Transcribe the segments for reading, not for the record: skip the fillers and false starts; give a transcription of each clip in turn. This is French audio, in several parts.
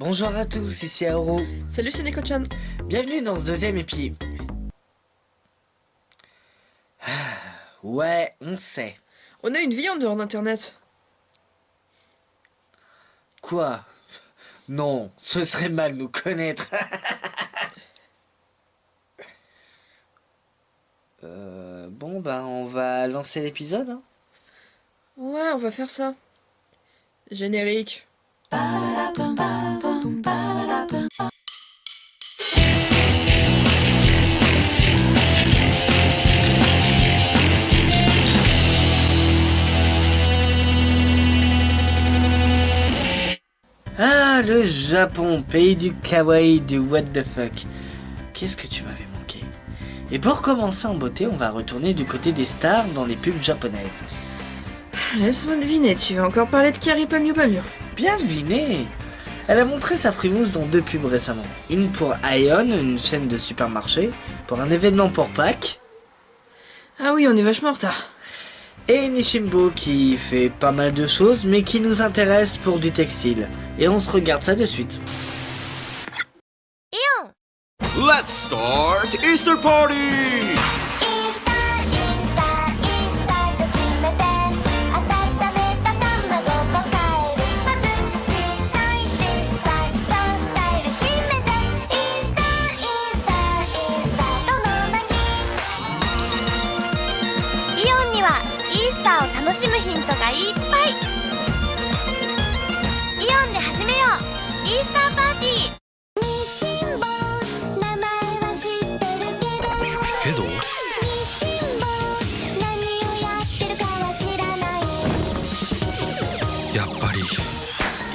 Bonjour à tous, ici Aoro. Salut, c'est Neko-chan. Bienvenue dans ce deuxième épisode. Ouais, on sait. On a une vie en dehors d'Internet. Quoi? Non, ce serait mal nous connaître. Bon, on va lancer l'épisode. Hein. Ouais, on va faire ça. Générique. Ah, le Japon, pays du kawaii, du what the fuck. Qu'est-ce que tu m'avais manqué. Et pour commencer en beauté, on va retourner du côté des stars dans les pubs japonaises. Laisse-moi deviner, tu vas encore parler de Kari Pamyu Pamyu. Bien deviné. Elle a montré sa frimousse dans 2 pubs récemment. Une pour Aeon, une chaîne de supermarché, pour un événement pour Pâques. Ah oui, on est vachement en retard. Et Nishimbo qui fait pas mal de choses mais qui nous intéresse pour du textile. Et on se regarde ça de suite. Let's start Easter Party! 楽しむヒントがいっぱい。イオンで始めようイースターパーティー。日清坊名前は知ってるけど日清坊何をやってるかは知らない。やっぱり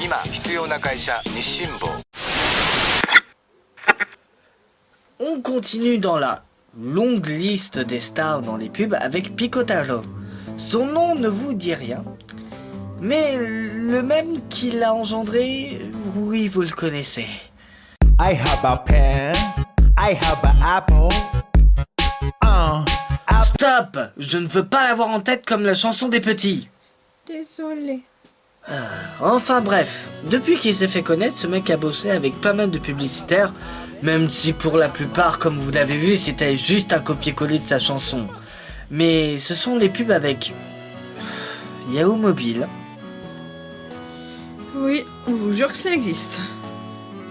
今必要な会社日清坊。 On continue dans la longue liste des stars dans les pubs avec Picotaro. Son nom ne vous dit rien, mais le même qui l'a engendré, oui, vous le connaissez. I have a pen, I have an apple. Stop! Je ne veux pas l'avoir en tête comme la chanson des petits. Désolé. Enfin bref, depuis qu'il s'est fait connaître, ce mec a bossé avec pas mal de publicitaires, même si pour la plupart, comme vous l'avez vu, c'était juste un copier-coller de sa chanson. Mais ce sont les pubs avec Yahoo Mobile. Oui, on vous jure que ça existe.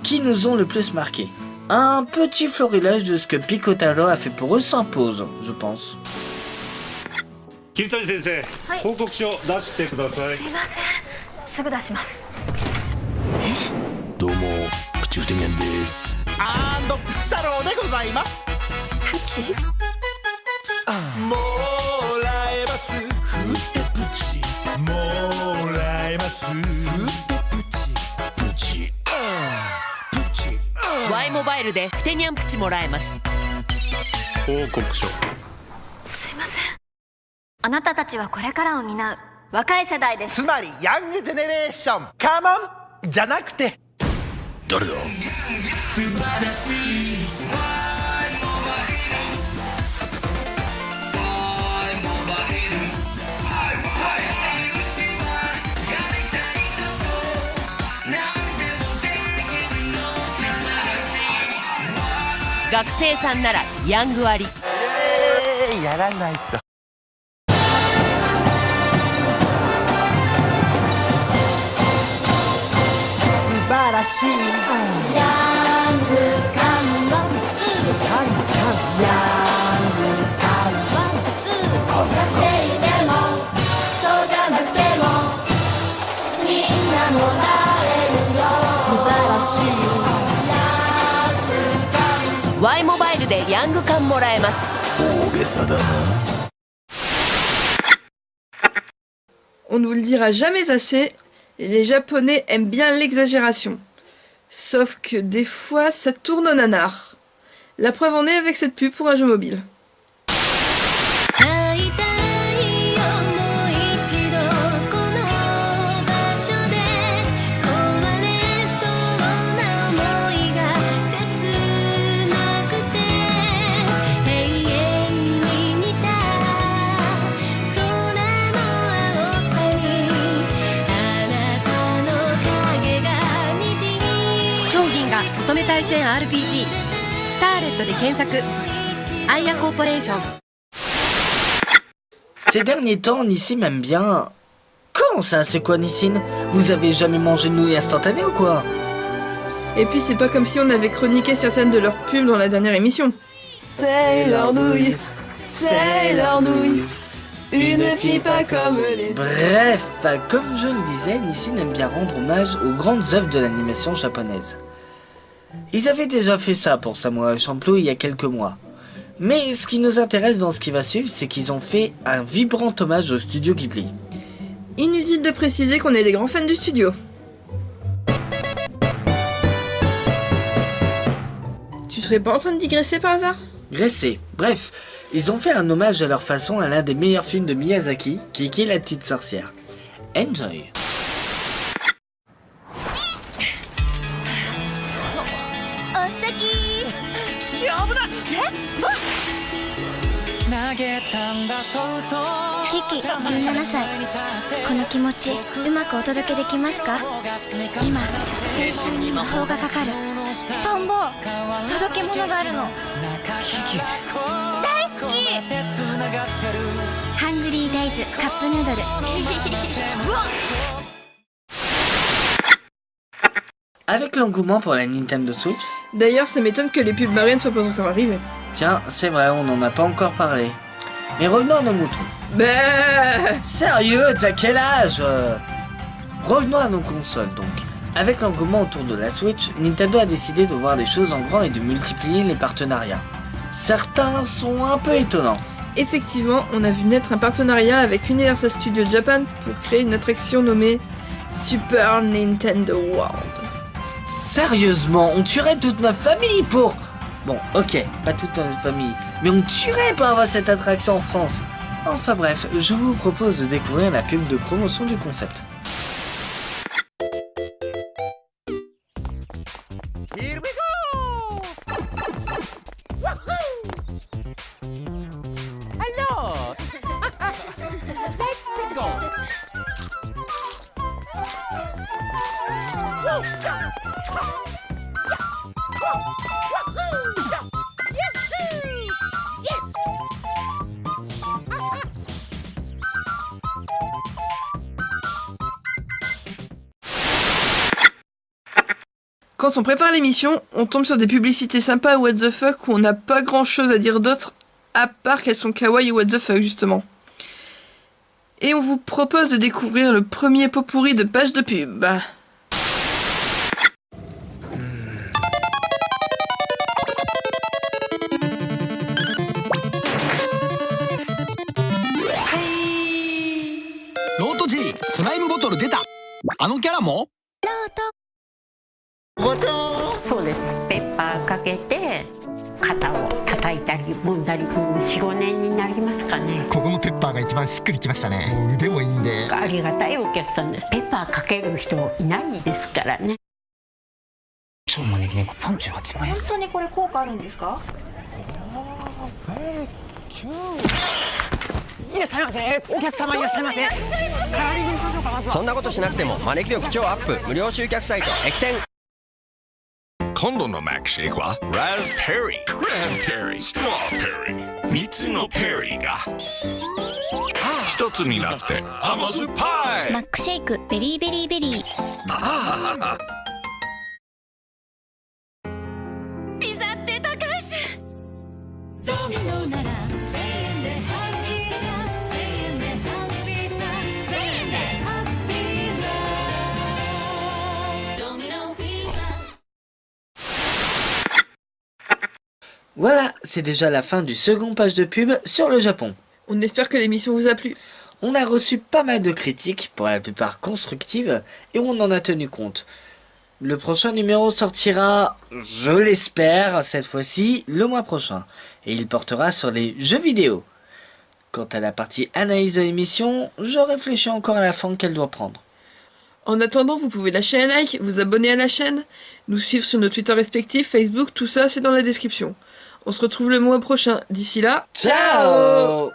Qui nous ont le plus marqué. Un petit florilège de ce que Picotaro a fait pour eux s'impose, je pense. 桐谷先生、報告書出してください。すいません、すぐ出します。どうも、プチフテニャンです。プチ太郎でございます。プチ？もらえますふてプチもらえますふてプチプチプチ Y モバイルでふてにゃんプチもらえます。報告書。すいません。あなたたちはこれからを担う若い世代です。つまりヤングジェネレーションカモンじゃなくて誰だ学生さんならヤング割。やらないと。素晴らしいヤングカンバンツーカンカンヤングカンバンツー学生でもそうじゃなくてもみんなもらえるよ素晴らしい Y モバイルでヤング缶もらえます。大げさだな。 On ne vous le dira jamais assez, les Japonais aiment bien l'exagération. Sauf que des fois, ça tourne au nanar. La preuve en est avec cette pub pour un jeu mobile. 会いたいよもう一度この場所で壊れそうな想いが切なくて永遠に似た空の青さにあなたの影がにじみ超銀河乙女対戦 RPG スターレットで検索アイアコーポレーション Ces derniers temps, Nissim aime bien... Comment ça, c'est quoi Nissim? Vous avez jamais mangé de nouilles instantanées ou quoi? Et puis c'est pas comme si on avait chroniqué certaines de leurs pubs dans la dernière émission. C'est leur nouille, c'est leur nouille, une fille pas comme les autres. Bref, comme je le disais, Nissin aime bien rendre hommage aux grandes œuvres de l'animation japonaise. Ils avaient déjà fait ça pour Samurai Champloo il y a quelques mois. Mais ce qui nous intéresse dans ce qui va suivre, c'est qu'ils ont fait un vibrant hommage au studio Ghibli. Inutile de préciser qu'on est des grands fans du studio. Tu serais pas en train de digresser par hasard? Graissé. Bref, ils ont fait un hommage à leur façon à l'un des meilleurs films de Miyazaki, Kiki la petite sorcière. Enjoy. キキ17歳この気持ちうまくお届けできますか今青春に魔法がかかるトンボ届け物があるのキキ大好きハングリーデイズカップヌードルAvec l'engouement pour la Nintendo Switch, D'ailleurs, ça m'étonne que les pubs Mario ne soient pas encore arrivées. tiens, c'est vrai, on n'en a pas encore parlé. Mais revenons à nos moutons. Bah, Sérieux, t'as quel âge Revenons à nos consoles donc. Avec l'engouement autour de la Switch, Nintendo a décidé de voir les choses en grand et de multiplier les partenariats. Certains sont un peu étonnants. effectivement, on a vu naître un partenariat avec Universal Studios Japan pour créer une attraction nommée Super Nintendo World. Sérieusement, on tuerait toute notre famille pour... Bon, ok, pas toute notre famille, mais on tuerait pour avoir cette attraction en France. Enfin bref, je vous propose de découvrir la pub de promotion du concept. Here we go! Hello! Let's go! Quand on prépare l'émission, on tombe sur des publicités sympas ou what the fuck où on n'a pas grand chose à dire d'autre à part qu'elles sont kawaii ou what the fuck justement. Et on vous propose de découvrir le premier pot pourri de page de pub. G スライムボトル出た。あのキャラも？そうです。ペッパーかけて肩を叩いたり揉んだり、4、5年になりますかね。ここのペッパーが一番しっくりきましたね。もう腕もいいんでありがたいお客さんです。ペッパーかける人いないですからね。超招き猫38万円。本当にこれ効果あるんですか？いらっしゃいませ。お客様いらっしゃいませ。そんなことしなくても招き力超アップ無料集客サイト駅店。今度のマックシェイクはラズペリー、クランペリー、ストロベリー、3つのペリーが一つになって甘酸っぱい。マックシェイクベリーベリーベリー。ピザって高いし。ドミノなら1000円でハッピーさ、1000円でハッピーさ、1000円でハッピーさ。ドミノピザ。Voilà, c'est déjà la fin du second page de pub sur le Japon. On espère que l'émission vous a plu. On a reçu pas mal de critiques, pour la plupart constructives, et on en a tenu compte. Le prochain numéro sortira, je l'espère, cette fois-ci, le mois prochain. Et il portera sur les jeux vidéo. Quant à la partie analyse de l'émission, je réfléchis encore à la forme qu'elle doit prendre. En attendant, vous pouvez lâcher un like, vous abonner à la chaîne, nous suivre sur nos Twitter respectifs, Facebook, tout ça c'est dans la description. On se retrouve le mois prochain. D'ici là, ciao!